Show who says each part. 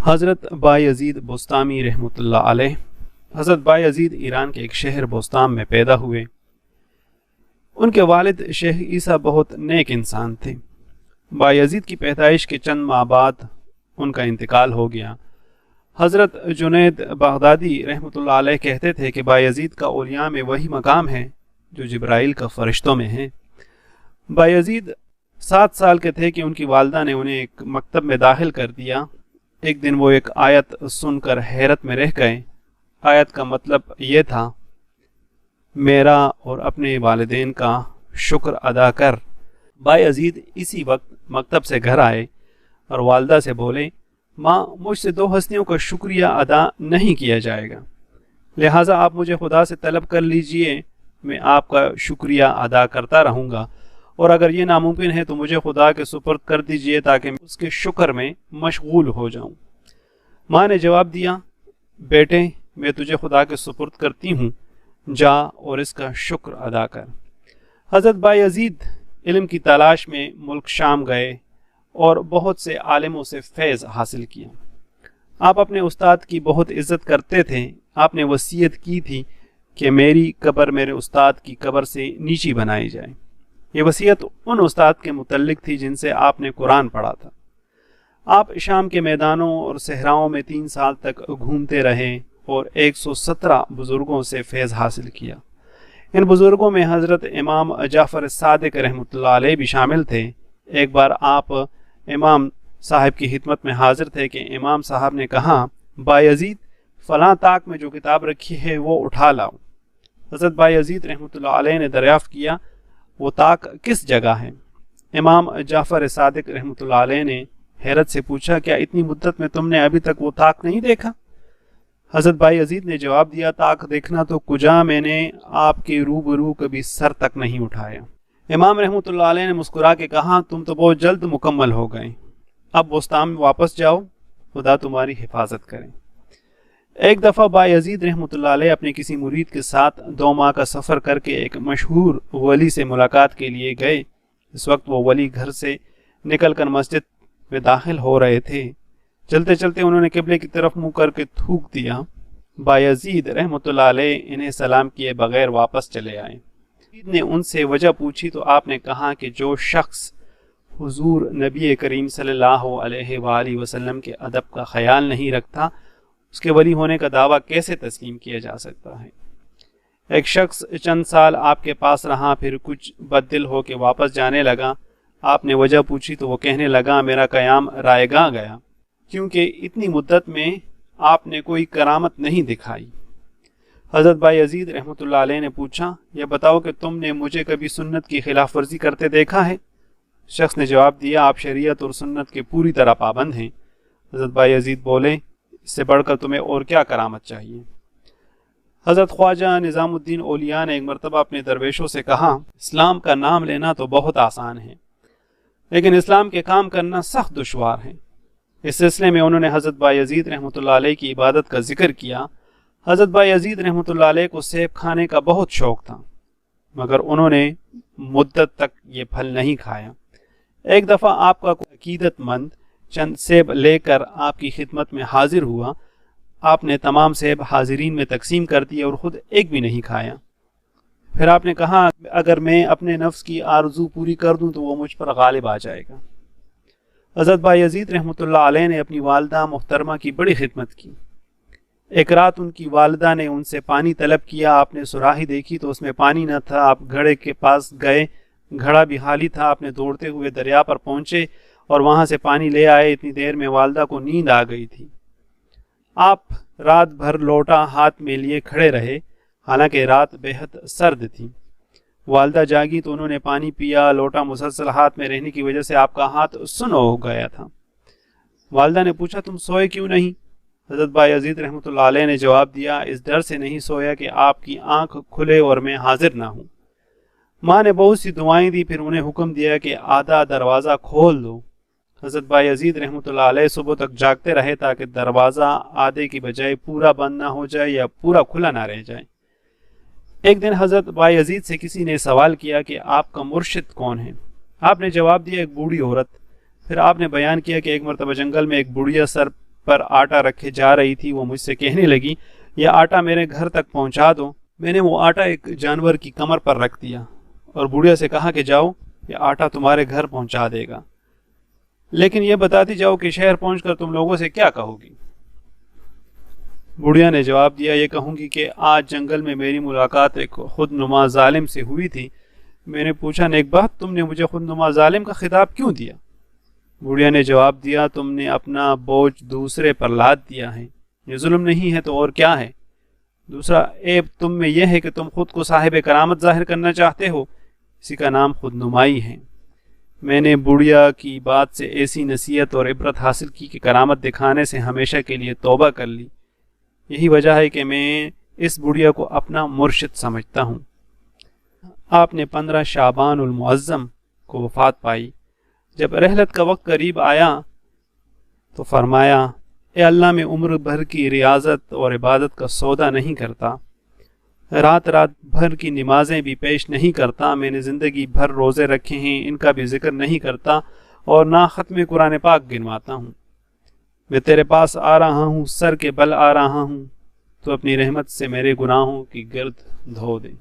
Speaker 1: حضرت بایزید بسطامی رحمۃ اللہ علیہ۔ حضرت بایزید ایران کے ایک شہر بسطام میں پیدا ہوئے۔ ان کے والد شیخ عیسیٰ بہت نیک انسان تھے۔ بایزید کی پیدائش کے چند ماہ بعد ان کا انتقال ہو گیا۔ حضرت جنید بغدادی رحمۃ اللہ علیہ کہتے تھے کہ بایزید کا اولیاء میں وہی مقام ہے جو جبرائیل کا فرشتوں میں ہے۔ بایزید 7 سال کے تھے کہ ان کی والدہ نے انہیں ایک مکتب میں داخل کر دیا۔ ایک دن وہ ایک آیت سن کر حیرت میں رہ گئے۔ آیت کا مطلب یہ تھا، میرا اور اپنے والدین کا شکر ادا کر۔ بایزید اسی وقت مکتب سے گھر آئے اور والدہ سے بولے، ماں، مجھ سے 2 ہستیوں کا شکریہ ادا نہیں کیا جائے گا، لہٰذا آپ مجھے خدا سے طلب کر لیجئے، میں آپ کا شکریہ ادا کرتا رہوں گا، اور اگر یہ ناممکن ہے تو مجھے خدا کے سپرد کر دیجئے تاکہ میں اس کے شکر میں مشغول ہو جاؤں۔ ماں نے جواب دیا، بیٹے، میں تجھے خدا کے سپرد کرتی ہوں، جا اور اس کا شکر ادا کر۔ حضرت بایزید علم کی تلاش میں ملک شام گئے اور بہت سے عالموں سے فیض حاصل کیا۔ آپ اپنے استاد کی بہت عزت کرتے تھے۔ آپ نے وصیت کی تھی کہ میری قبر میرے استاد کی قبر سے نیچی بنائی جائے۔ یہ وصیت ان استاد کے متعلق تھی جن سے آپ نے قرآن پڑھا تھا۔ آپ شام کے میدانوں اور صحراؤں میں 3 سال تک گھومتے رہے اور 117 بزرگوں سے فیض حاصل کیا۔ ان بزرگوں میں حضرت امام جعفر صادق رحمۃ اللہ علیہ بھی شامل تھے۔ ایک بار آپ امام صاحب کی خدمت میں حاضر تھے کہ امام صاحب نے کہا، بایزید، فلاں طاق میں جو کتاب رکھی ہے وہ اٹھا لاؤ۔ حضرت بایزید رحمۃ اللہ علیہ نے دریافت کیا، وہ طاق کس جگہ ہے؟ امام جعفر صادق رحمۃ اللہ علیہ نے حیرت سے پوچھا، کیا اتنی مدت میں تم نے ابھی تک وہ طاق نہیں دیکھا؟ حضرت بایزید نے جواب دیا، طاق دیکھنا تو کجا، میں نے آپ کے روبرو کبھی سر تک نہیں اٹھایا۔ امام رحمۃ اللہ علیہ نے مسکرا کے کہا، تم تو بہت جلد مکمل ہو گئے، اب بستان میں واپس جاؤ، خدا تمہاری حفاظت کرے۔ ایک دفعہ بایزید رحمۃ اللہ علیہ اپنے کسی مرید کے ساتھ 2 ماہ کا سفر کر کے ایک مشہور ولی سے ملاقات کے لیے گئے۔ اس وقت وہ ولی گھر سے نکل کر مسجد میں داخل ہو رہے تھے۔ چلتے چلتے انہوں نے قبلے کی طرف منہ کر کے تھوک دیا۔ بایزید رحمۃ اللہ علیہ انہیں سلام کیے بغیر واپس چلے آئے۔ نے ان سے وجہ پوچھی تو آپ نے کہا کہ جو شخص حضور نبی کریم صلی اللہ علیہ وآلہ وسلم کے ادب کا خیال نہیں رکھتا، اس کے ولی ہونے کا دعویٰ کیسے تسلیم کیا جا سکتا ہے؟ ایک شخص چند سال آپ کے پاس رہا، پھر کچھ بد دل ہو کے واپس جانے لگا۔ آپ نے وجہ پوچھی تو وہ کہنے لگا، میرا قیام رائے گاہ گیا، کیونکہ اتنی مدت میں آپ نے کوئی کرامت نہیں دکھائی۔ حضرت بایزید رحمۃ اللہ علیہ نے پوچھا، یہ بتاؤ کہ تم نے مجھے کبھی سنت کی خلاف ورزی کرتے دیکھا ہے؟ شخص نے جواب دیا، آپ شریعت اور سنت کے پوری طرح پابند ہیں۔ حضرت بایزید بولے، اس سے بڑھ کر تمہیں اور کیا کرامت چاہیے؟ حضرت خواجہ نظام الدین اولیاء نے ایک مرتبہ اپنے درویشوں سے کہا، اسلام کا نام لینا تو بہت آسان ہے، لیکن اسلام کے کام کرنا سخت دشوار ہے۔ اس سلسلے میں انہوں نے حضرت بایزید رحمۃ اللہ علیہ کی عبادت کا ذکر کیا۔ حضرت بایزید رحمۃ اللہ علیہ کو سیب کھانے کا بہت شوق تھا، مگر انہوں نے مدت تک یہ پھل نہیں کھایا۔ ایک دفعہ آپ کا کوئی عقیدت مند چند سیب لے کر آپ کی خدمت میں حاضر ہوا۔ آپ نے تمام سیب حاضرین میں تقسیم کر دیے اور خود ایک بھی نہیں کھایا۔ پھر آپ نے کہا، اگر میں اپنے نفس کی آرزو پوری کر دوں تو وہ مجھ پر غالب آ جائے گا۔ حضرت بایزید رحمۃ اللہ علیہ نے اپنی والدہ محترمہ کی بڑی خدمت کی۔ ایک رات ان کی والدہ نے ان سے پانی طلب کیا۔ آپ نے سراہی دیکھی تو اس میں پانی نہ تھا۔ آپ گھڑے کے پاس گئے، گھڑا بھی خالی تھا۔ آپ نے دوڑتے ہوئے دریا پر پہنچے اور وہاں سے پانی لے آئے۔ اتنی دیر میں والدہ کو نیند آ گئی تھی۔ آپ رات بھر لوٹا ہاتھ میں لیے کھڑے رہے، حالانکہ رات بے حد سرد تھی۔ والدہ جاگی تو انہوں نے پانی پیا۔ لوٹا مسلسل ہاتھ میں رہنے کی وجہ سے آپ کا ہاتھ سن ہو گیا تھا۔ والدہ نے پوچھا، تم سوئے کیوں نہیں؟ حضرت بایزید رحمۃ اللہ علیہ نے جواب دیا، اس ڈر سے نہیں سویا کہ آپ کی آنکھ کھلے اور میں حاضر نہ ہوں۔ ماں نے بہت سی دعائیں دی، پھر انہیں حکم دیا کہ آدھا دروازہ کھول دو۔ حضرت بایزید رحمۃ اللہ علیہ صبح تک جاگتے رہے تاکہ دروازہ آدھے کی بجائے پورا بند نہ ہو جائے یا پورا کھلا نہ رہ جائے۔ ایک دن حضرت بایزید سے کسی نے سوال کیا کہ آپ کا مرشد کون ہے؟ آپ نے جواب دیا، ایک بوڑھی عورت۔ پھر آپ نے بیان کیا کہ ایک مرتبہ جنگل میں ایک بڑھیا سر پر آٹا رکھے جا رہی تھی وہ مجھ سے کہنے لگی یہ آٹا میرے گھر تک پہنچا دو۔ میں نے وہ آٹا ایک جانور کی کمر پر رکھ دیا اور بڑھیا سے کہا کہ جاؤ یہ آٹا تمہارے گھر پہنچا دے گا، لیکن یہ بتاتی جاؤ کہ شہر پہنچ کر تم لوگوں سے کیا کہو گی۔ بڑھیا نے جواب دیا یہ کہوں گی کہ آج جنگل میں میری ملاقات ایک خود نما ظالم سے ہوئی تھی۔ میں نے پوچھا نیک بخت تم نے مجھے خود نما ظالم کا خطاب کیوں دیا؟ بڑھیا نے جواب دیا تم نے اپنا بوجھ دوسرے پر لاد دیا ہے، یہ ظلم نہیں ہے تو اور کیا ہے؟ دوسرا عیب تم میں یہ ہے کہ تم خود کو صاحب کرامت ظاہر کرنا چاہتے ہو، اسی کا نام خود نمائی ہے۔ میں نے بڑھیا کی بات سے ایسی نصیحت اور عبرت حاصل کی کہ کرامت دکھانے سے ہمیشہ کے لیے توبہ کر لی۔ یہی وجہ ہے کہ میں اس بڑھیا کو اپنا مرشد سمجھتا ہوں۔ آپ نے 15 شعبان المعظم کو وفات پائی۔ جب رحلت کا وقت قریب آیا تو فرمایا اے اللہ میں عمر بھر کی ریاضت اور عبادت کا سودا نہیں کرتا، رات بھر کی نمازیں بھی پیش نہیں کرتا، میں نے زندگی بھر روزے رکھے ہیں ان کا بھی ذکر نہیں کرتا اور نہ ختم قرآن پاک گنواتا ہوں۔ میں تیرے پاس آ رہا ہوں، سر کے بل آ رہا ہوں، تو اپنی رحمت سے میرے گناہوں کی گرد دھو دے۔